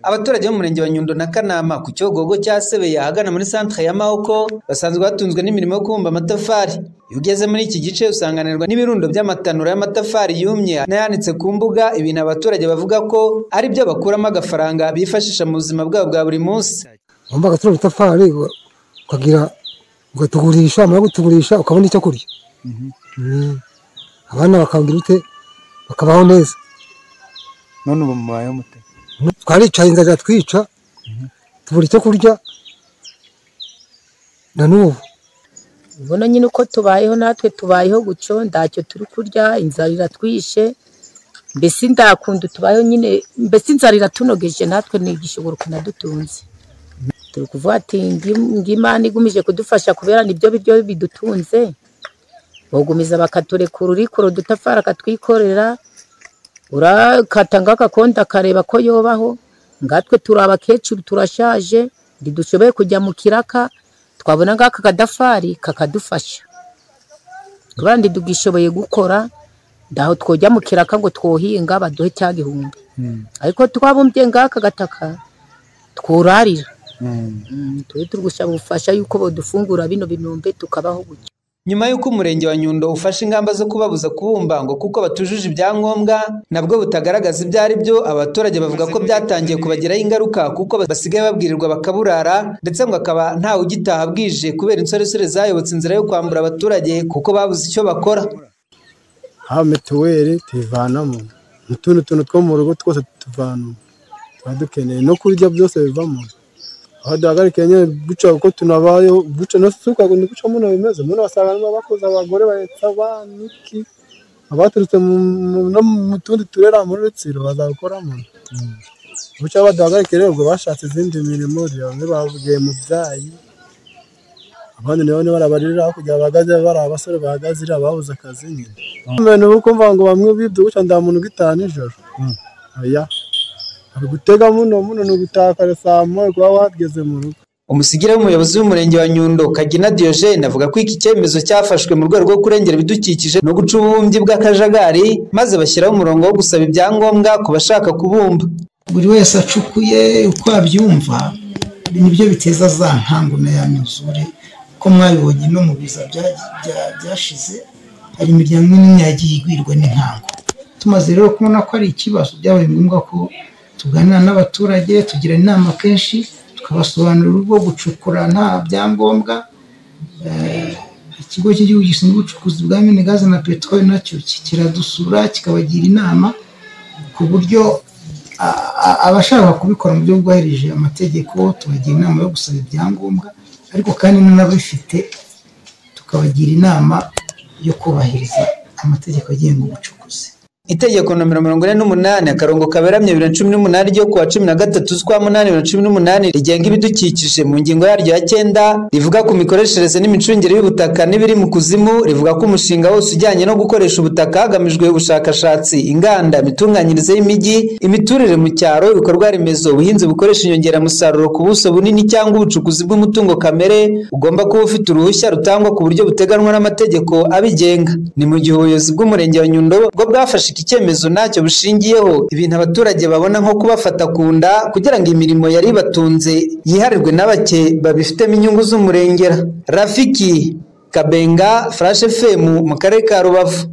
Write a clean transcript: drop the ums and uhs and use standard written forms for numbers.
Abaturage bo mu murenge wa Nyundo na Kanama ku Cyogogo cya Sebeya ahagana muri centre ya Mahoko basanzwe batunzwe n'imirimo yo kubumba amatafari. Iyo ugeze muri iki gice usanganirwa n'ibirundo by'amatanura y'amatafari yumye n'ayanitse ku mbuga, ibintu abaturage bavuga ko ari byo bakuramo agafaranga bifashisha mu buzima bwabo bwa buri munsi. Wumva gatura amatafari ukagira ugatugurisha, amara gutugurisha ukabona icyo kurya. Abana bakangira ute bakabaho neza. None ubu mubayeho mute? Twaricaye inzara twica tubura icyo kurya na n'ubu. Ubona nyine uko tubayeho natwe tubayeho gucyo, ndacyo turi kurya, inzara iratwishe, mbese ndakunda tubayeho nyine, mbese inzara iratunogeje natwe n'igishobora kunadutunze. Turi kuvuga ati ngimana igumije kudufasha kubera nibyo biryo bidutunze, bogumiza bakaturekura urikoro dutafara katwikorera, urakatanga akakonda kareba ko yobaho. Ngatwe turi abakecuru turashaje, ndidushoboye kujya mu kiraka, twabona ngaka kadafari kakadufasha kubera ndidugishoboye gukora, ndaho twojya mu kiraka ngo twohinga baduhe cya gihumbi. Ariko twabumbye ngaka gataka tworarira, turi gushaka ubufasha yuko bodufungura bino binombe tukabaho gutyo. Nyuma y'uko umurenge wa Nyundo ufashe ingamba zo kubabuza kubumba ngo kuko batujuje ibyangombwa nabwo butagaragaza ibyo ari byo, abaturage bavuga ko byatangiye kubagiraho ingaruka kuko basigaye babwirirwa bakaburara, ndetse ngo akaba ntawe ugitaha bwije kubera insoresore zayobotse inzira yo kwambura abaturage kuko babuze icyo bakora. Ha mituweli tuvanamo, n'utundi tuntu two mu rugo twose tuvanamo, tuba dukeneye no kurya byose bivamo. Aho duhagarike nyine guca uko tunabayeho, guca no suka ngo guca muno bimeze, muno basanga bakoze abagore bahetse abana iki, abaturutse mu tundi turera muri Rutsiro bazakoramo. Guca baduhagarike rero ubwo bashatse izindi mirimo, bamwe bavugiye mu byayi, abandi none barabarira kugira bagaze bari abasore bahagaze babuze akazi nyine. Umuntu ukumva ngo bamwe bibye guca nda muntu gitaha nijoro. Oya, gutega muno n'ugutaka saa moya kuba wageze mu rugo. Umusigire w'umuyobozi w'umurenge wa Nyundo Kagina Diogene avuga ko iki cyemezo cyafashwe mu rwego rwo kurengera ibidukikije no guca ububumbyi bw'akajagari, maze bashyiraho umurongo wo gusaba ibyangombwa ku bashaka kubumba. Buri wese acukuye uko abyumva, nibyo biteza za nkangu na yanyuzure ko mwabibonye no mu biza byashize, hari imiryango imwe yagiye igwirwa n'inkangu. Tumaze rero kubona ko ari ikibazo, byabaye ngombwa ko tuganira n'abaturage, tugira inama kenshi, tukabasobanurira ubwo gucukura nta byangombwa. Ikigo cy'igihugu gishinzwe ubucukuzi bwa mine gaze na peteroli nacyo kiradusura kikabagira inama ku buryo abashaka kubikora mu buryo bwubahirije amategeko, tubagira inama yo gusaba ibyangombwa, ariko kandi n'ababifite tukabagira inama yo kubahiriza amategeko agenga ubucukuzi. Itegeko nomero 48 akarongo kaberamye 2018 ryo kuwa 13/8/2018 rigenga ibidukikije mu ngingo yaryo ya 9 rivuga ku mikoreshereze n'imicungire y'ubutaka n'ibiri mu kuzimu, rivuga ko umushinga wose ujyanye no gukoresha ubutaka hagamijwe ubushakashatsi, inganda, imitunganyirize y'imijyi, imiturire mu cyaro, ibikorwa remezo, ubuhinzi bukoresha inyongeramusaruro ku buso bunini cyangwa ubucukuzi bw'umutungo kamere ugomba kuba ufite uruhushya rutangwa ku buryo buteganwa n'amategeko abigenga. Ni mu gihe ubuyobozi bw'umurenge wa Nyundo bwo bwafashe icyemezo ntacyo bushingiyeho, ibintu abaturage babona nko kubafata ku nda kugira ngo imirimo yari batunze yiharirwe n'abake babifitemo inyungu z'umurengera. Rafiki Kabenga, Flash FM mu karere ka Rubavu.